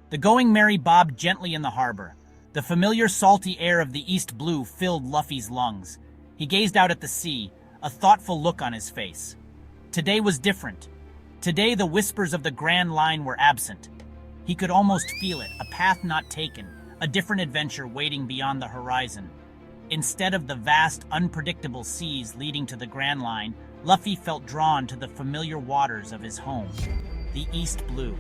The Going Merry bobbed gently in the harbor. The familiar salty air of the East Blue filled Luffy's lungs. He gazed out at the sea, a thoughtful look on his face. Today was different. Today the whispers of the Grand Line were absent. He could almost feel it, a path not taken, a different adventure waiting beyond the horizon. Instead of the vast, unpredictable seas leading to the Grand Line, Luffy felt drawn to the familiar waters of his home, the East Blue.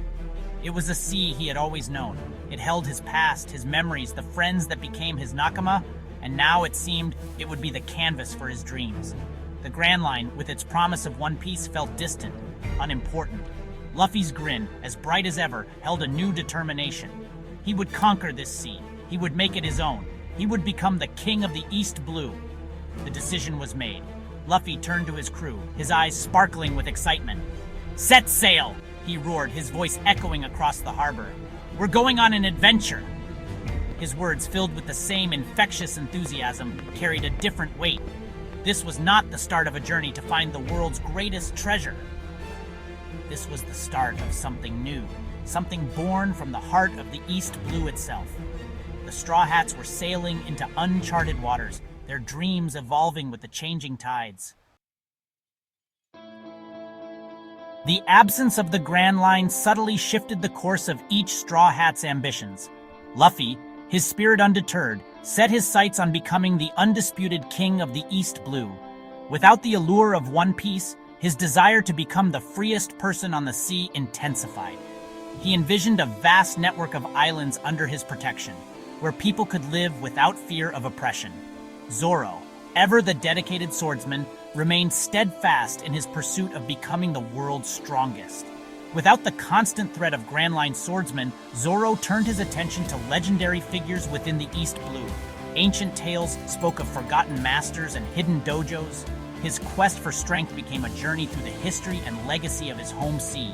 It was a sea he had always known. It held his past, his memories, the friends that became his nakama, and now it seemed it would be the canvas for his dreams. The Grand Line, with its promise of One Piece, felt distant, unimportant. Luffy's grin, as bright as ever, held a new determination. He would conquer this sea. He would make it his own. He would become the king of the East Blue. The decision was made. Luffy turned to his crew, his eyes sparkling with excitement. "Set sail!" he roared, his voice echoing across the harbor. "We're going on an adventure!" His words, filled with the same infectious enthusiasm, carried a different weight. This was not the start of a journey to find the world's greatest treasure. This was the start of something new, something born from the heart of the East Blue itself. The Straw Hats were sailing into uncharted waters, their dreams evolving with the changing tides. The absence of the Grand Line subtly shifted the course of each Straw Hat's ambitions. Luffy, his spirit undeterred, set his sights on becoming the undisputed king of the East Blue. Without the allure of One Piece, his desire to become the freest person on the sea intensified. He envisioned a vast network of islands under his protection, where people could live without fear of oppression. Zoro, ever the dedicated swordsman, remained steadfast in his pursuit of becoming the world's strongest. Without the constant threat of Grand Line swordsmen, Zoro turned his attention to legendary figures within the East Blue. Ancient tales spoke of forgotten masters and hidden dojos. His quest for strength became a journey through the history and legacy of his home sea.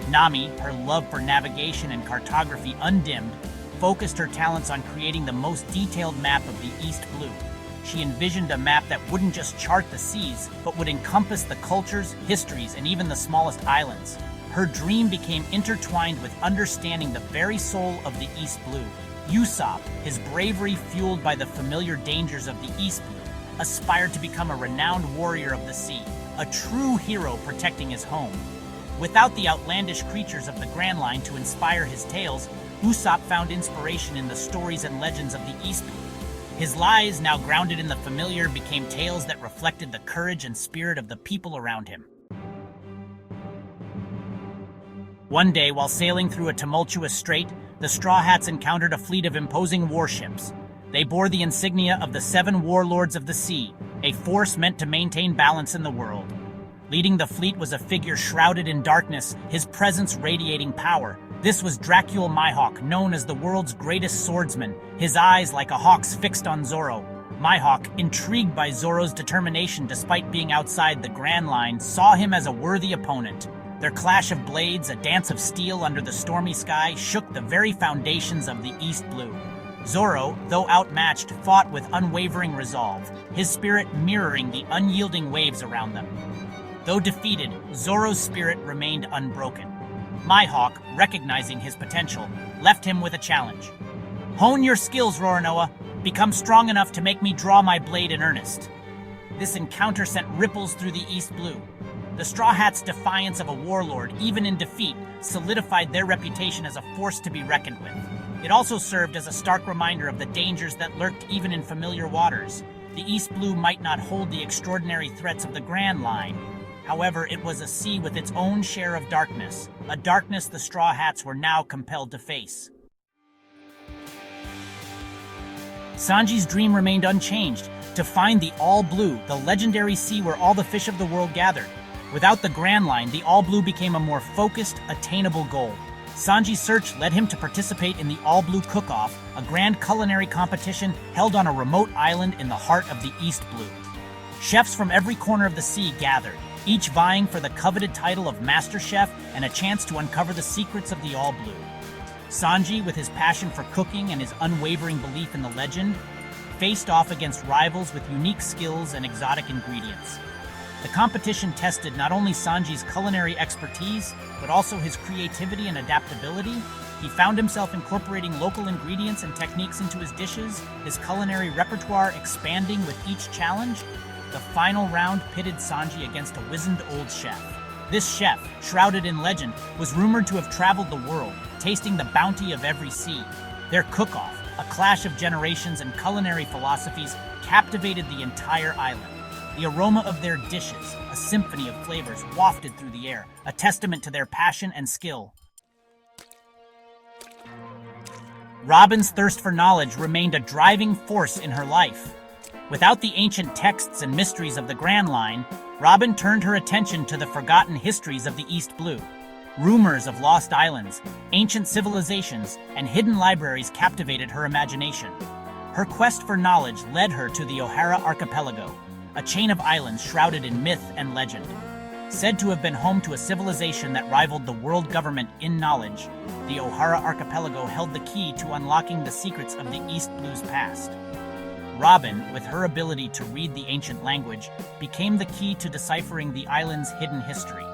Nami, her love for navigation and cartography undimmed, focused her talents on creating the most detailed map of the East Blue. She envisioned a map that wouldn't just chart the seas, but would encompass the cultures, histories, and even the smallest islands. Her dream became intertwined with understanding the very soul of the East Blue. Usopp, his bravery fueled by the familiar dangers of the East Blue, aspired to become a renowned warrior of the sea, a true hero protecting his home. Without the outlandish creatures of the Grand Line to inspire his tales, Usopp found inspiration in the stories and legends of the East Blue. His lies, now grounded in the familiar, became tales that reflected the courage and spirit of the people around him. One day, while sailing through a tumultuous strait, the Straw Hats encountered a fleet of imposing warships. They bore the insignia of the 7 warlords of the sea, a force meant to maintain balance in the world. Leading the fleet was a figure shrouded in darkness, his presence radiating power. This was Dracul Mihawk, known as the world's greatest swordsman, his eyes like a hawk's fixed on Zoro. Mihawk, intrigued by Zoro's determination despite being outside the Grand Line, saw him as a worthy opponent. Their clash of blades, a dance of steel under the stormy sky, shook the very foundations of the East Blue. Zoro, though outmatched, fought with unwavering resolve, his spirit mirroring the unyielding waves around them. Though defeated, Zoro's spirit remained unbroken. Mihawk, recognizing his potential, left him with a challenge. "Hone your skills, Roronoa. Become strong enough to make me draw my blade in earnest." This encounter sent ripples through the East Blue. The Straw Hats' defiance of a warlord, even in defeat, solidified their reputation as a force to be reckoned with. It also served as a stark reminder of the dangers that lurked even in familiar waters. The East Blue might not hold the extraordinary threats of the Grand Line. However, it was a sea with its own share of darkness, a darkness the Straw Hats were now compelled to face. Sanji's dream remained unchanged, to find the All Blue, the legendary sea where all the fish of the world gathered. Without the Grand Line, the All Blue became a more focused, attainable goal. Sanji's search led him to participate in the All Blue Cook-Off, a grand culinary competition held on a remote island in the heart of the East Blue. Chefs from every corner of the sea gathered, each vying for the coveted title of Master Chef and a chance to uncover the secrets of the All Blue. Sanji, with his passion for cooking and his unwavering belief in the legend, faced off against rivals with unique skills and exotic ingredients. The competition tested not only Sanji's culinary expertise, but also his creativity and adaptability. He found himself incorporating local ingredients and techniques into his dishes, his culinary repertoire expanding with each challenge. The final round pitted Sanji against a wizened old chef. This chef, shrouded in legend, was rumored to have traveled the world, tasting the bounty of every sea. Their cook-off, a clash of generations and culinary philosophies, captivated the entire island. The aroma of their dishes, a symphony of flavors, wafted through the air, a testament to their passion and skill. Robin's thirst for knowledge remained a driving force in her life. Without the ancient texts and mysteries of the Grand Line, Robin turned her attention to the forgotten histories of the East Blue. Rumors of lost islands, ancient civilizations, and hidden libraries captivated her imagination. Her quest for knowledge led her to the O'Hara Archipelago, a chain of islands shrouded in myth and legend. Said to have been home to a civilization that rivaled the world government in knowledge, the O'Hara Archipelago held the key to unlocking the secrets of the East Blue's past. Robin, with her ability to read the ancient language, became the key to deciphering the island's hidden history.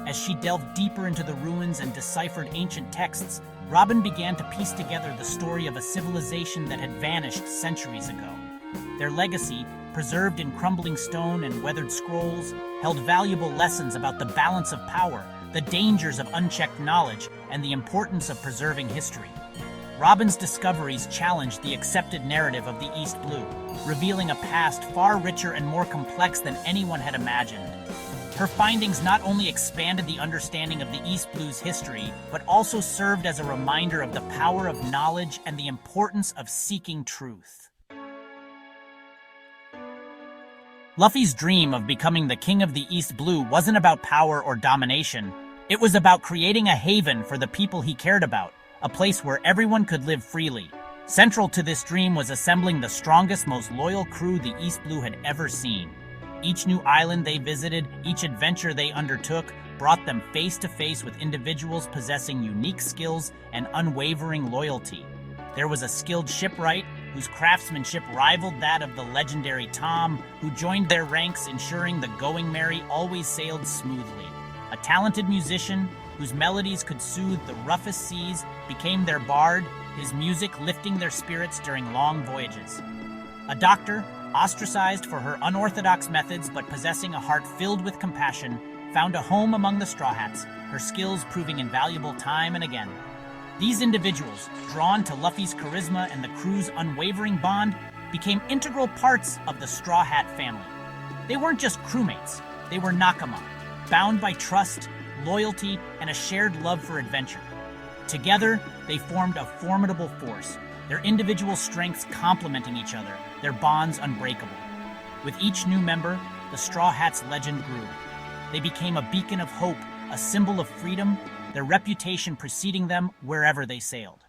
As she delved deeper into the ruins and deciphered ancient texts, Robin began to piece together the story of a civilization that had vanished centuries ago. Their legacy, preserved in crumbling stone and weathered scrolls, held valuable lessons about the balance of power, the dangers of unchecked knowledge, and the importance of preserving history. Robin's discoveries challenged the accepted narrative of the East Blue, revealing a past far richer and more complex than anyone had imagined. Her findings not only expanded the understanding of the East Blue's history, but also served as a reminder of the power of knowledge and the importance of seeking truth. Luffy's dream of becoming the king of the East Blue wasn't about power or domination. It was about creating a haven for the people he cared about, a place where everyone could live freely. Central to this dream was assembling the strongest, most loyal crew the East Blue had ever seen. Each new island they visited, each adventure they undertook, brought them face to face with individuals possessing unique skills and unwavering loyalty. There was a skilled shipwright, whose craftsmanship rivaled that of the legendary Tom, who joined their ranks ensuring the Going Merry always sailed smoothly. A talented musician, whose melodies could soothe the roughest seas, became their bard, his music lifting their spirits during long voyages. A doctor, ostracized for her unorthodox methods but possessing a heart filled with compassion, found a home among the Straw Hats, her skills proving invaluable time and again. These individuals, drawn to Luffy's charisma and the crew's unwavering bond, became integral parts of the Straw Hat family. They weren't just crewmates, they were nakama, bound by trust, loyalty, and a shared love for adventure. Together, they formed a formidable force, their individual strengths complementing each other, their bonds unbreakable. With each new member, the Straw Hats' legend grew. They became a beacon of hope, a symbol of freedom, their reputation preceding them wherever they sailed.